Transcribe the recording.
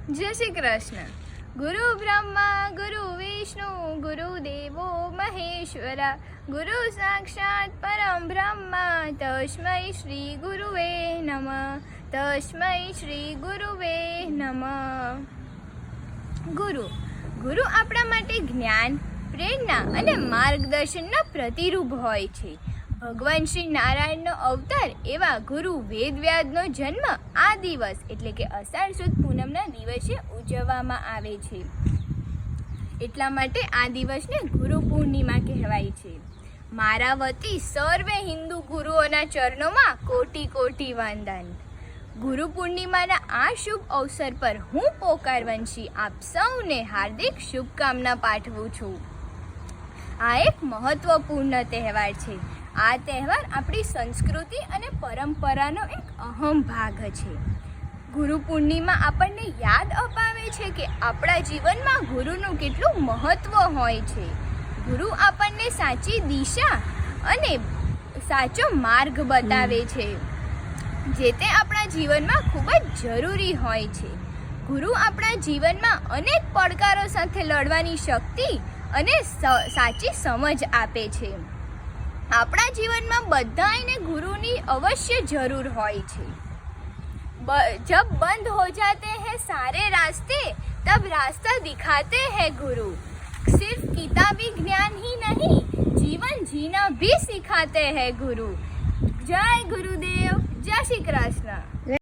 જય શ્રી કૃષ્ણ. ગુરુ બ્રહ્મા ગુરુ વિષ્ણુ ગુરુદેવો મહેશ્વરા ગુરુ સાક્ષાત પરમ બ્રહ્મા તસ્મૈ શ્રી ગુરુવે નમઃ. તસ્મૈ શ્રી ગુરુવે નમઃ. ગુરુ આપણા માટે જ્ઞાન, પ્રેરણા અને માર્ગદર્શનનો પ્રતિરૂપ હોય છે. ભગવાન શ્રી નારાયણનો અવતાર એવા ગુરુ વેદવ્યાસનો જન્મ આ દિવસ એટલે કે અષાઢ સુદ પૂનમના દિવસે ઉજવવામાં આવે છે. એટલા માટે આ દિવસને ગુરુ પૂર્ણિમા કહેવાય છે. મારા વતી સર્વે હિન્દુ ગુરુઓના ચરણોમાં કોટી કોટી વંદન. ગુરુ પૂર્ણિમાના આ શુભ અવસર પર હું પોકાર વંશી આપ સૌને હાર્દિક શુભકામના પાઠવું છું. આ એક મહત્વપૂર્ણ તહેવાર છે. આ તહેવાર આપણી સંસ્કૃતિ અને પરંપરાનો એક અહમ ભાગ છે. ગુરુ પૂર્ણિમા આપણને યાદ અપાવે છે કે આપણા જીવનમાં ગુરુનું કેટલું મહત્વ હોય છે. ગુરુ આપણને સાચી દિશા અને સાચો માર્ગ બતાવે છે, જે તે આપણા જીવનમાં ખૂબ જ જરૂરી હોય છે. ગુરુ આપણા જીવનમાં અનેક પડકારો સાથે લડવાની શક્તિ અને સાચી સમજ આપે છે. આપણા જીવનમાં બધાને ગુરુની અવશ્ય જરૂર હોય છે. जब बंद हो जाते हैं सारे रास्ते तब रास्ता दिखाते हैं गुरु. सिर्फ किताबी ज्ञान ही नहीं जीवन जीना भी सिखाते हैं गुरु. जय गुरुदेव. जय श्री कृष्ण.